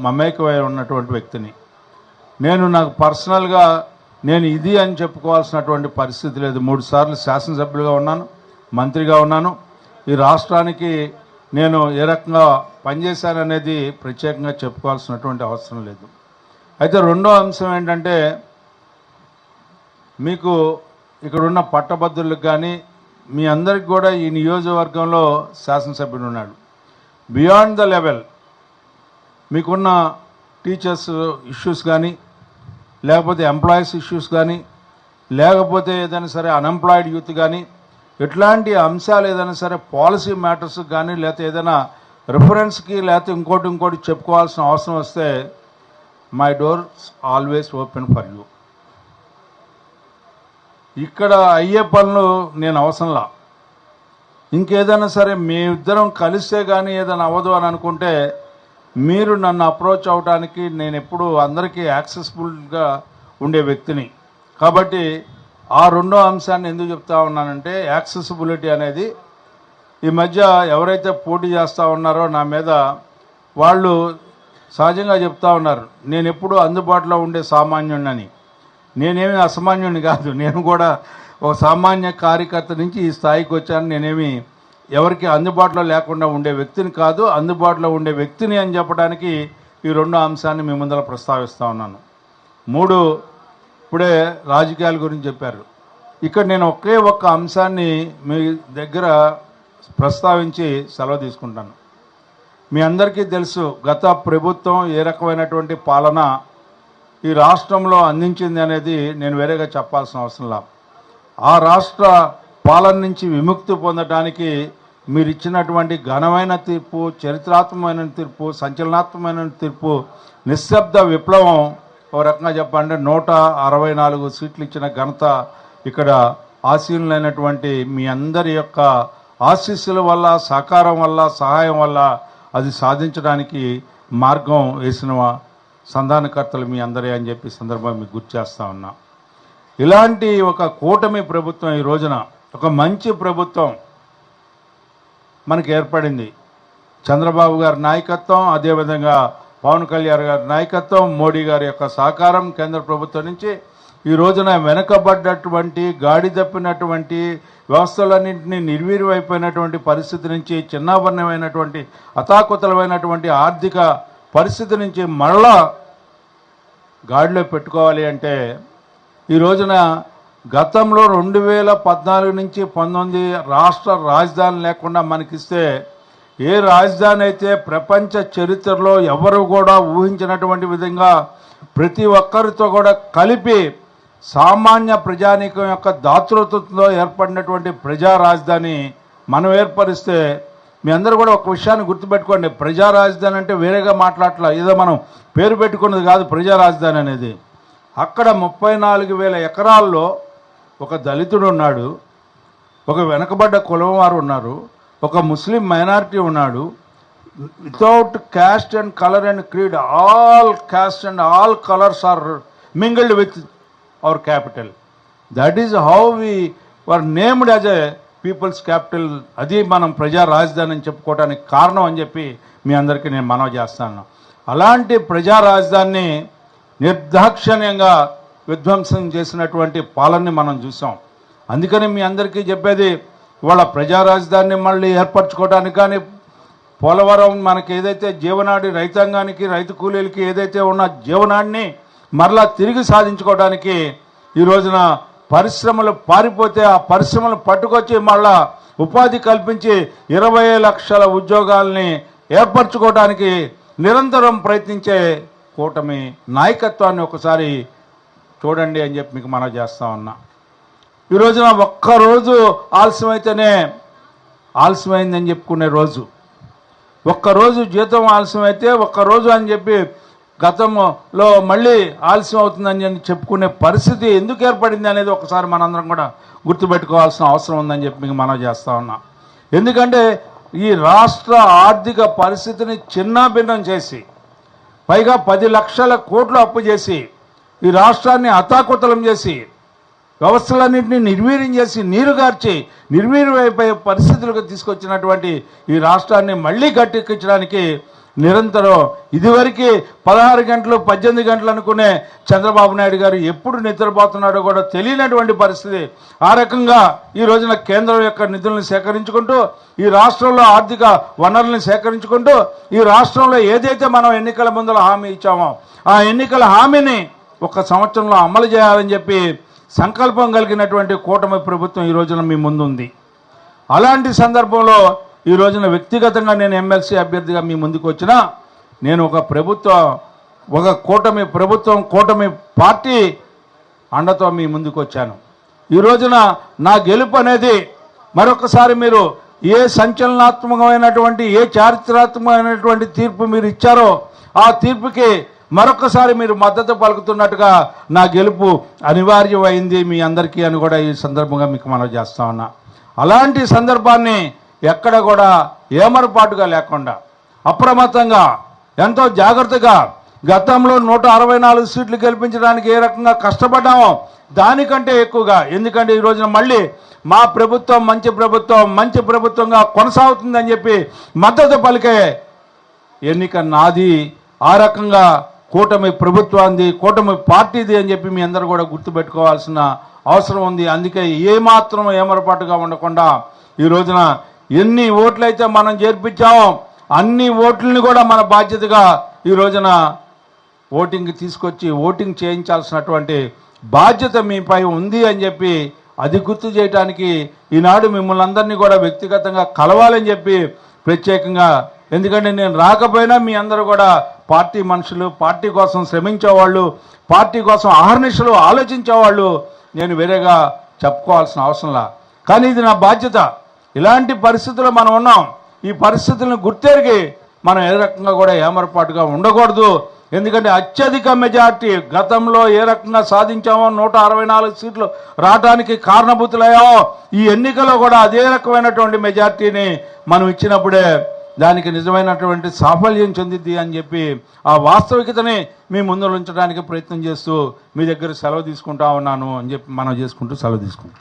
మమేకమై ఉన్నటువంటి వ్యక్తిని. నాకు పర్సనల్గా నేను ఇది అని చెప్పుకోవాల్సినటువంటి పరిస్థితి లేదు. 3 సార్లు శాసనసభ్యులుగా ఉన్నాను, మంత్రిగా ఉన్నాను. ఈ రాష్ట్రానికి నేను ఏ రకంగా పనిచేశాననేది ప్రత్యేకంగా చెప్పుకోవాల్సినటువంటి అవసరం లేదు. అయితే రెండో అంశం ఏంటంటే, మీకు ఇక్కడున్న పట్టభద్రులకు కానీ మీ అందరికి కూడా ఈ నియోజకవర్గంలో శాసనసభ్యుడు ఉన్నాడు. బియాండ్ ద లెవెల్ మీకున్న టీచర్స్ ఇష్యూస్ కానీ, లేకపోతే ఎంప్లాయీస్ ఇష్యూస్ కానీ, లేకపోతే ఏదైనా సరే అన్ఎంప్లాయిడ్ యూత్ కానీ, ఇట్లాంటి అంశాలు ఏదైనా సరే పాలసీ మ్యాటర్స్ కానీ, లేకపోతే ఏదైనా రిఫరెన్స్కి లేకపోతే ఇంకోటి చెప్పుకోవాల్సిన అవసరం వస్తే my doors always open for you. ఇక్కడ అయ్యే పనులు నేను అవసరంలా. ఇంకేదైనా సరే మీ ఇద్దరం కలిస్తే కానీ ఏదైనా అవ్వదు అని అనుకుంటే మీరు నన్ను అప్రోచ్ అవడానికి నేను ఎప్పుడు అందరికీ యాక్సెసిబుల్గా ఉండే వ్యక్తిని. కాబట్టి ఆ రెండో అంశాన్ని ఎందుకు చెప్తా ఉన్నానంటే, యాక్సెసిబిలిటీ అనేది ఈ మధ్య ఎవరైతే పోటీ చేస్తూ ఉన్నారో నా మీద, వాళ్ళు సహజంగా చెప్తా ఉన్నారు నేను ఎప్పుడు అందుబాటులో ఉండే సామాన్యుడిని. నేనేమి అసామాన్యుడిని కాదు, నేను కూడా ఒక సామాన్య కార్యకర్త నుంచి ఈ స్థాయికి వచ్చాను. నేనేమి ఎవరికి అందుబాటులో లేకుండా ఉండే వ్యక్తిని కాదు, అందుబాటులో ఉండే వ్యక్తిని అని చెప్పడానికి ఈ రెండో అంశాన్ని మీ ముందర ప్రస్తావిస్తూ ఉన్నాను. 3 ఇప్పుడే రాజకీయాల గురించి చెప్పారు. ఇక్కడ నేను ఒక్క అంశాన్ని మీ దగ్గర ప్రస్తావించి సెలవు తీసుకుంటాను. మీ అందరికీ తెలుసు గత ప్రభుత్వం ఏ రకమైనటువంటి పాలన ఈ రాష్ట్రంలో అందించింది అనేది నేను వేరేగా చెప్పాల్సిన అవసరం లేదు. ఆ రాష్ట్ర పాలన నుంచి విముక్తి పొందడానికి మీరు ఇచ్చినటువంటి ఘనమైన తీర్పు, చరిత్రాత్మకమైన తీర్పు, సంచలనాత్మకమైన తీర్పు, నిశ్శబ్ద విప్లవం, ఒక రకంగా చెప్పాలంటే 164 సీట్లు ఇచ్చిన ఘనత ఇక్కడ ఆశీనులైనటువంటి మీ అందరి యొక్క ఆశీస్సుల వల్ల, సహకారం వల్ల, సహాయం వల్ల అది సాధించడానికి మార్గం వేసిన సంధానకర్తలు మీ అందరే అని చెప్పి సందర్భంగా మీకు గుర్తు చేస్తా ఉన్నా. ఇలాంటి ఒక కూటమి ప్రభుత్వం ఈ రోజున ఒక మంచి ప్రభుత్వం మనకి ఏర్పడింది. చంద్రబాబు గారి నాయకత్వం, అదేవిధంగా పవన్ కళ్యాణ్ గారి నాయకత్వం, మోడీ గారి యొక్క సహకారం కేంద్ర ప్రభుత్వం నుంచి ఈ రోజున వెనకబడ్డటువంటి, గాడి తప్పినటువంటి వ్యవస్థలన్నింటినీ నిర్వీర్యమైపోయినటువంటి పరిస్థితి నుంచి, చిన్నాభరణమైనటువంటి అతాకుతలమైనటువంటి ఆర్థిక పరిస్థితి నుంచి మరలా గాడిలో పెట్టుకోవాలి అంటే ఈ రోజున గతంలో 2014 నుంచి 19 రాష్ట్ర రాజధాని లేకుండా మనకిస్తే, ఏ రాజధాని అయితే ప్రపంచ చరిత్రలో ఎవరు కూడా ఊహించినటువంటి విధంగా ప్రతి ఒక్కరితో కూడా కలిపి సామాన్య ప్రజానీకం యొక్క దాతృత్వంలో ఏర్పడినటువంటి ప్రజా రాజధాని మనం ఏర్పరిస్తే, మీ అందరూ కూడా ఒక విషయాన్ని గుర్తుపెట్టుకోండి. ప్రజా రాజధాని అంటే వేరేగా మాట్లాడట్లా, ఏదో మనం పేరు పెట్టుకున్నది కాదు. ప్రజా రాజధాని అనేది అక్కడ 34,000 ఎకరాల్లో ఒక దళితుడు ఉన్నాడు, ఒక వెనకబడ్డ కులం వారు ఉన్నారు, ఒక ముస్లిం మైనారిటీ ఉన్నాడు. Without caste and color and creed, all caste and all colors are mingled with our capital. That is how we were named as a peoples capital. అది మనం ప్రజా రాజధాని అని చెప్పుకోవడానికి కారణం అని చెప్పి మీ అందరికీ నేను మనవి చేస్తాను. అలాంటి ప్రజా రాజధానిని నిర్దాక్షిణ్యంగా విధ్వంసం చేసినటువంటి పాలనని మనం చూసాం. అందుకని మీ అందరికీ చెప్పేది, ఇవాళ ప్రజా రాజధానిని మళ్ళీ ఏర్పరచుకోవడానికి కానీ, పోలవరం మనకి ఏదైతే జీవనాడి, రైతాంగానికి, రైతు కూలీలకి ఏదైతే ఉన్న జీవనాడిని మరలా తిరిగి సాధించుకోవడానికి ఈ రోజున పరిశ్రమలు పారిపోతే ఆ పరిశ్రమలు పట్టుకొచ్చి మళ్ళా ఉపాధి కల్పించి 20 లక్షల ఉద్యోగాల్ని ఏర్పరచుకోవడానికి నిరంతరం ప్రయత్నించే కూటమి నాయకత్వాన్ని ఒకసారి చూడండి అని చెప్పి మీకు మనవి చేస్తా ఉన్నా. ఈ రోజున ఒక్కరోజు ఆలస్యమైతేనే ఆలస్యమైందని చెప్పుకునే రోజు, ఒక్కరోజు జీతం ఆలస్యమైతే ఒక్కరోజు అని చెప్పి గతంలో మళ్ళీ ఆలస్యం అవుతుందని చెప్పుకునే పరిస్థితి ఎందుకు ఏర్పడింది అనేది ఒకసారి మనందరం కూడా గుర్తుపెట్టుకోవాల్సిన అవసరం ఉందని చెప్పి మీకు మనవి చేస్తా ఉన్నా. ఎందుకంటే ఈ రాష్ట్ర ఆర్థిక పరిస్థితిని చిన్నాభిన్నం చేసి, పైగా 10 లక్షల కోట్లు అప్పు చేసి, ఈ రాష్ట్రాన్ని అతాకుతలం చేసి, వ్యవస్థలన్నింటినీ నిర్వీర్యం చేసి, నీరుగార్చి నిర్వీర్యమైపోయే పరిస్థితులకు తీసుకొచ్చినటువంటి ఈ రాష్ట్రాన్ని మళ్ళీ గట్టెక్కించడానికి నిరంతరం ఇదివరకు 16 గంటలు 18 గంటలు అనుకునే చంద్రబాబు నాయుడు గారు ఎప్పుడు నిద్రపోతున్నాడో కూడా తెలియనటువంటి పరిస్థితి. ఆ రకంగా ఈ రోజున కేంద్రం యొక్క నిధులను సేకరించుకుంటూ, ఈ రాష్ట్రంలో ఆర్థిక వనరులను సేకరించుకుంటూ, ఈ రాష్ట్రంలో ఏదైతే మనం ఎన్నికల ముందర హామీ ఇచ్చామో ఆ ఎన్నికల హామీని 1 సంవత్సరంలో అమలు చేయాలని చెప్పి సంకల్పం కలిగినటువంటి కూటమి ప్రభుత్వం ఈ రోజున మీ ముందుంది. అలాంటి సందర్భంలో ఈ రోజున వ్యక్తిగతంగా నేను ఎమ్మెల్సీ అభ్యర్థిగా మీ ముందుకు వచ్చినా, నేను ఒక కూటమి ప్రభుత్వం, కూటమి పార్టీ అండతో మీ ముందుకు వచ్చాను. ఈ రోజున నా గెలుపు అనేది మరొకసారి మీరు ఏ సంచలనాత్మకమైనటువంటి, ఏ చారిత్రాత్మకమైనటువంటి తీర్పు మీరు ఇచ్చారో ఆ తీర్పుకి మరొకసారి మీరు మద్దతు పలుకుతున్నట్టుగా నా గెలుపు అనివార్యమైంది మీ అందరికీ అని కూడా ఈ సందర్భంగా మీకు మనవి చేస్తా ఉన్నా. అలాంటి సందర్భాన్ని ఎక్కడ కూడా ఏమరపాటుగా లేకుండా అప్రమత్తంగా ఎంతో జాగ్రత్తగా గతంలో 164 సీట్లు గెలిపించడానికి ఏ రకంగా కష్టపడ్డామో దానికంటే ఎక్కువగా, ఎందుకంటే ఈ రోజున మళ్ళీ మా ప్రభుత్వం మంచి ప్రభుత్వంగా కొనసాగుతుందని చెప్పి మద్దతు పలికే ఎన్నిక నాది. ఆ రకంగా కూటమి ప్రభుత్వాన్ని, కూటమి పార్టీది అని చెప్పి మీ అందరూ కూడా గుర్తుపెట్టుకోవాల్సిన అవసరం ఉంది. అందుకే ఏమాత్రం ఏమరపాటుగా ఉండకుండా ఈ రోజున ఎన్ని ఓట్లయితే మనం చేర్పించామో అన్ని ఓట్లని కూడా మన బాధ్యతగా ఈ రోజున ఓటింగ్ తీసుకొచ్చి ఓటింగ్ చేయించాల్సినటువంటి బాధ్యత మీపై ఉంది అని చెప్పి అది గుర్తు చేయడానికి ఈనాడు మిమ్మల్ని అందరినీ కూడా వ్యక్తిగతంగా కలవాలని చెప్పి ప్రత్యేకంగా, ఎందుకంటే నేను రాకపోయినా మీ అందరూ కూడా పార్టీ మనుషులు, పార్టీ కోసం శ్రమించేవాళ్ళు, పార్టీ కోసం అహర్నిశలు ఆలోచించేవాళ్ళు, నేను వేరేగా చెప్పుకోవాల్సిన అవసరంలా. కానీ ఇది నా బాధ్యత. ఇలాంటి పరిస్థితుల్లో మనం ఉన్నాం. ఈ పరిస్థితులను గుర్తెరిగి మనం ఏ రకంగా కూడా ఏమరపాటుగా ఉండకూడదు. ఎందుకంటే అత్యధిక మెజార్టీ గతంలో ఏ రకంగా సాధించామో 164 సీట్లు రావడానికి కారణభూతులయ్యామో ఈ ఎన్నికలో కూడా అదే రకమైనటువంటి మెజార్టీని మనం ఇచ్చినప్పుడే దానికి నిజమైనటువంటి సాఫల్యం చెందిద్ది అని చెప్పి ఆ వాస్తవికతని మీ ముందు ఉంచడానికి ప్రయత్నం చేస్తూ మీ దగ్గర సెలవు తీసుకుంటా ఉన్నాను అని చెప్పి మనం చేసుకుంటూ సెలవు తీసుకుంటాం.